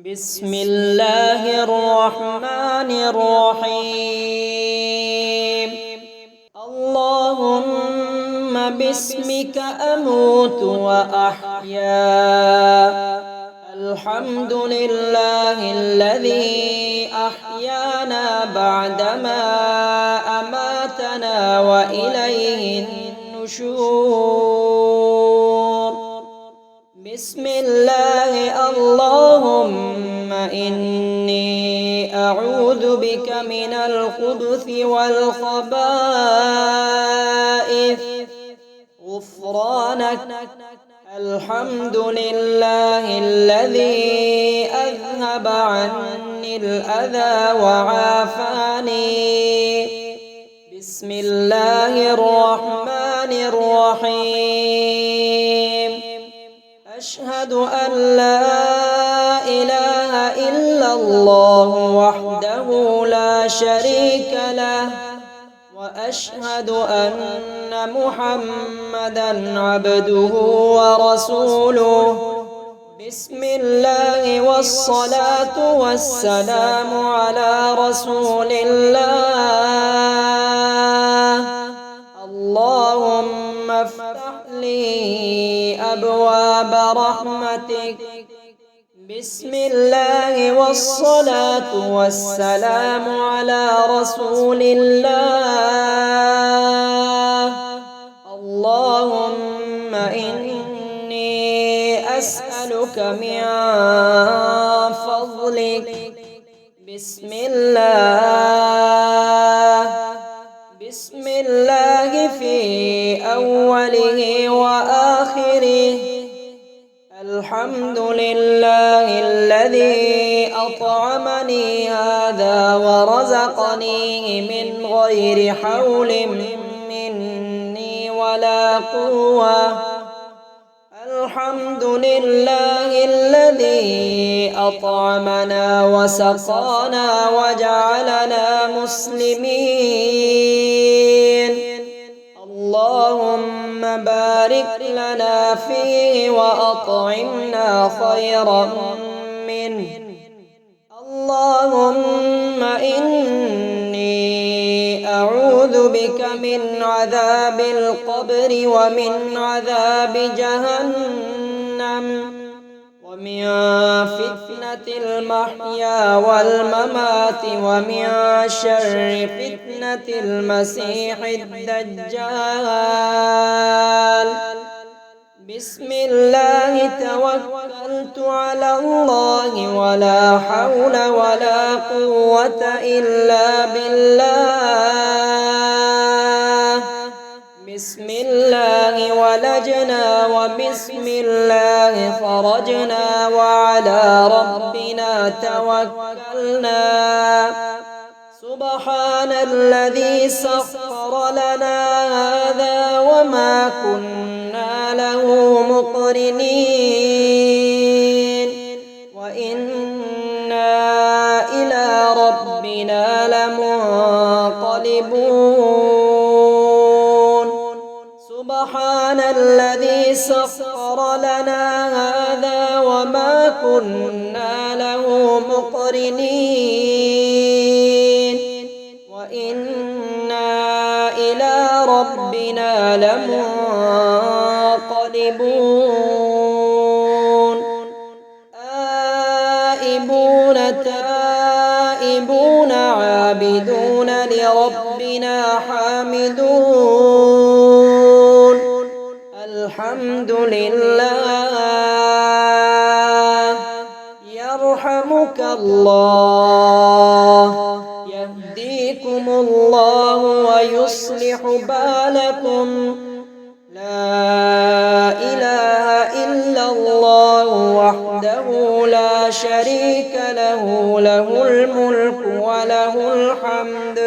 بسم الله الرحمن الرحيم. اللهم باسمك أموت وأحيا. الحمد لله الذي أحيانا بعدما أماتنا وإليه النشور. بسم الله. اللهم إني أعوذ بك من الخبث والخبائث. غفرانك. الحمد لله الذي أذهب عني الأذى وعافاني. بسم الله الرحمن الرحيم. أشهد أن لا إله إلا الله وحده لا شريك له، وأشهد أن محمدًا عبده ورسوله. بسم الله والصلاة والسلام على رسول الله. اللهم افتح لي أبواب رحمتك. بسم الله والصلاة والسلام على رسول الله. اللهم إني أسألك من فضلك. بسم الله في أوله وآخره. الحمد لله الذي أطعمني هذا ورزقنيه من غير حول مني ولا قوة. الحمد لله الذي أطعمنا وسقانا وجعلنا مسلمين. اللهم بارك لنا فيه وأطعمنا خيرا منه. اللهم إني أعوذ بك من عذاب القبر ومن عذاب جهنم ومن فتنة المحيا والممات ومن شر فتنة المسيح الدجال. بسم الله توكلت على الله ولا حول ولا قوة إلا بالله. بسم الله ولجنا وبسم الله خرجنا وعلى ربنا توكلنا. سبحان الذي سخر لنا هذا وما كنا له مقرنين وإنا إلى ربنا لمنقلبون. سبحان الذي سخر لنا هذا وما كنا له مقرنين وإنا إلى ربنا لمنقلبون. آئبون تائبون عابدون لربنا حامدون. الحمد لله. يرحمك الله. يهديكم الله ويصلح بالكم. لا إله إلا الله وحده لا شريك له. له الملك وله الحمد.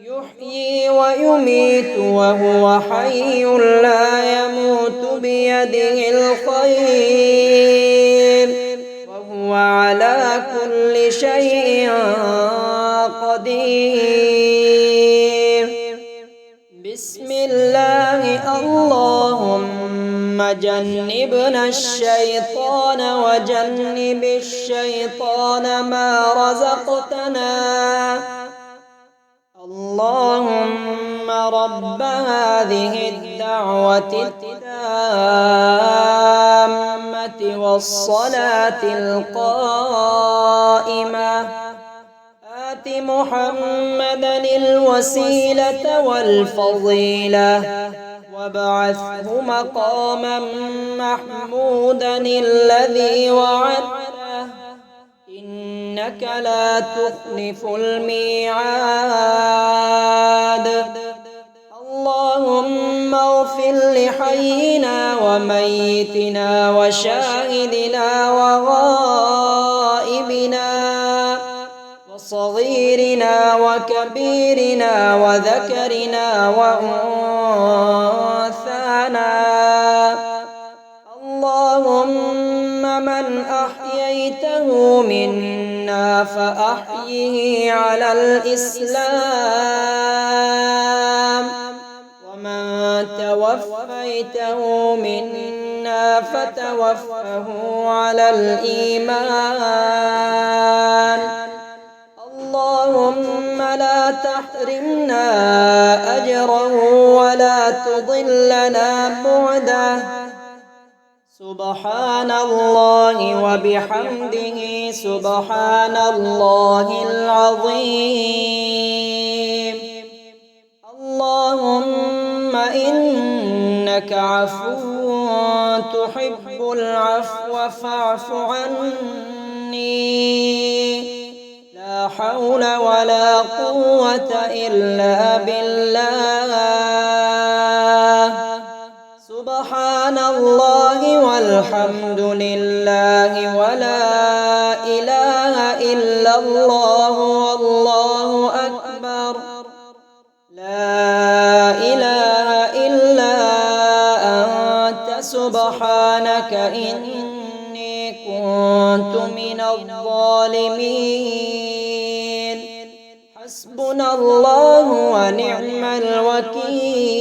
يحيي ويميت وهو حي لا يموت بيده الخير وهو على كل شيء قدير. بسم الله. اللهم جنبنا الشيطان وجنب الشيطان ما رزقتنا. اللهم رب هذه الدعوة التامة والصلاة القائمة آت محمدا الوسيلة والفضيلة وابعثه مقاما محمودا الذي وعدته إنك لا تخلف الميعاد. اللهم اغفر لحينا وميتنا وشاهدنا وغائبنا وصغيرنا وكبيرنا وذكرنا وأنثانا. اللهم من أحييته منا فأحيه على الإسلام ومن توفيته منا فتوفه على الإيمان. اللهم لا تحرمنا أجره ولا تضلنا بعده. سبحان الله وبحمده سبحان الله العظيم. اللهم إنك عفو تحب العفو فاعف عني. لا حول ولا قوة إلا بالله. سبحان الله والحمد لله ولا إله إلا الله والله أكبر. لا إله إلا أنت سبحانك إني كنت من الظالمين. حسبنا الله ونعم الوكيل.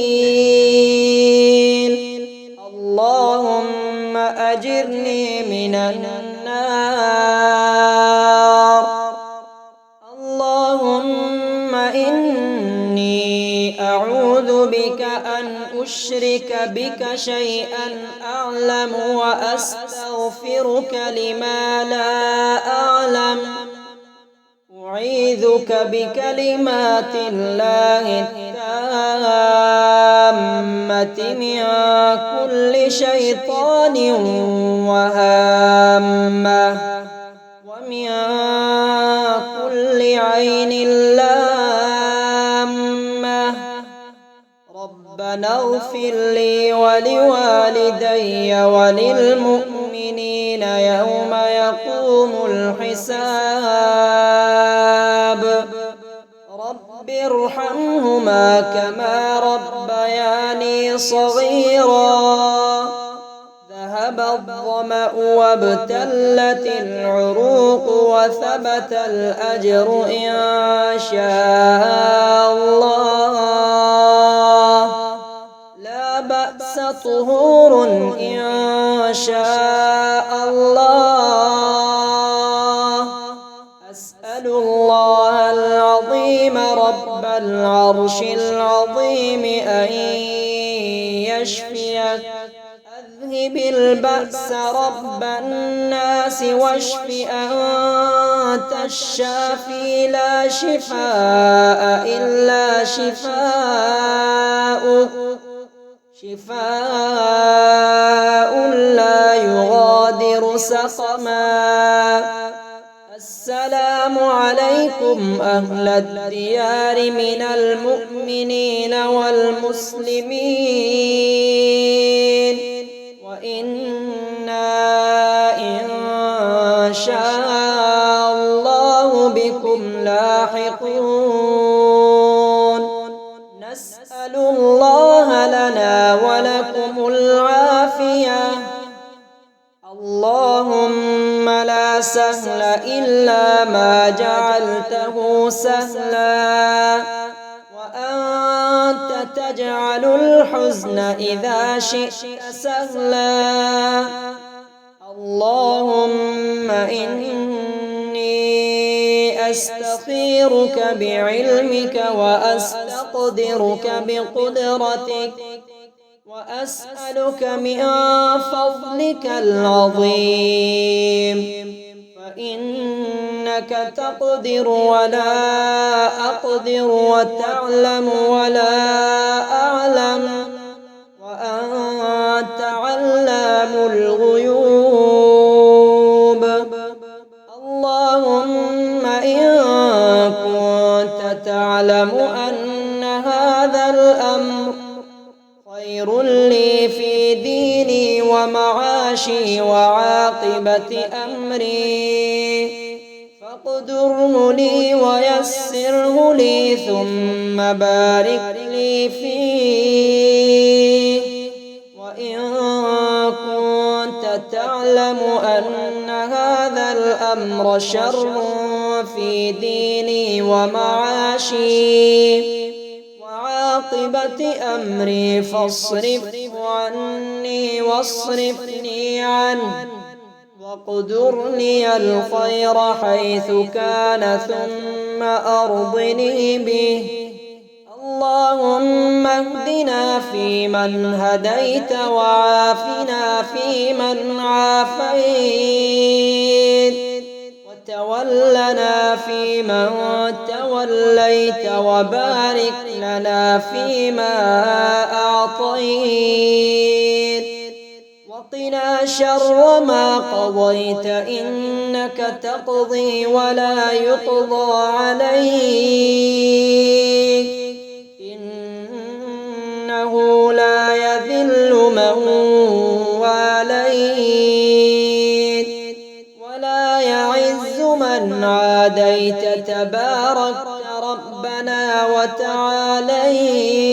اللهم أجرني من النار. اللهم إني أعوذ بك أن أشرك بك شيئا أعلم وأستغفرك لما لا أعلم. أعيذك بكلمات الله التامة من كل شيطان وهامة ومن كل عين لامة. ربنا اغفر لي ولوالدي وللمؤمنين يوم يقوم الحساب. رب ارحمهما كما ربياني صغيرا. ذهب الظمأ وابتلت العروق وثبت الأجر إن شاء الله. لا بأس طهور إن شاء الله. أسأل الله العظيم رب العرش العظيم أن يشفيك. أذهب البأس رب الناس واشف أنت الشافي لا شفاء إلا شفاؤك. شفاء لا يغادر سقما. السلام عليكم أهل الديار من المؤمنين والمسلمين وإنا إن شاء الله بكم لاحقون. نسأل الله لنا ولكم العافية. اللهم لا سهل إلا ما جعلته سهلا وأنت تجعل الحزن إذا شئت سهلا. اللهم إني أستخيرك بعلمك وأستقدرك بقدرتك وأسألك من فضلك العظيم، فإنك تقدر ولا أقدر وتعلم ولا أعلم وأنت علام الغيوب. اللهم إن كنت تعلم أن هذا الأمر خير لي في ديني ومعاشي وعاقبة أمري فاقدره لي ويسره لي ثم بارك لي فيه. وإن كنت تعلم أن هذا الأمر شر في ديني ومعاشي وعاقبة أمري فاصرفه عني واصرفني عنه واقدر لي الخير حيث كان ثم أرضني به. اللهم اهدنا فيمن هديت وعافنا فيمن عافيت وتولنا فيمن توليت وبارك لنا فيما أعطيت وقنا شر ما قضيت إنك تقضي ولا يقضى عليك إنه لا يذل من واليت ولا يعز من عاديت تبارك ربنا وتعاليت.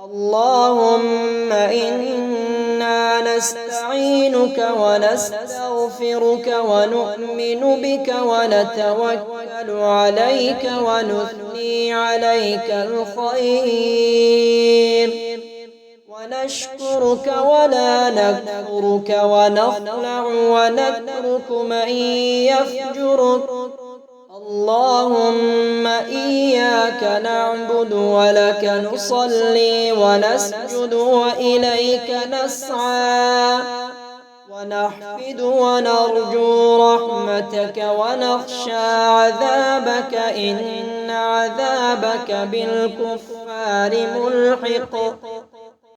اللهم إنا نستعينك ونستغفرك ونؤمن بك ونتوكل عليك ونثني عليك الخير ونشكرك ولا نكفرك ونخلع ونترك من يفجرك. اللهم إياك نعبد ولك نصلي ونسجد وإليك نسعى ونحفد ونرجو رحمتك ونخشى عذابك إن عذابك بالكفار ملحق.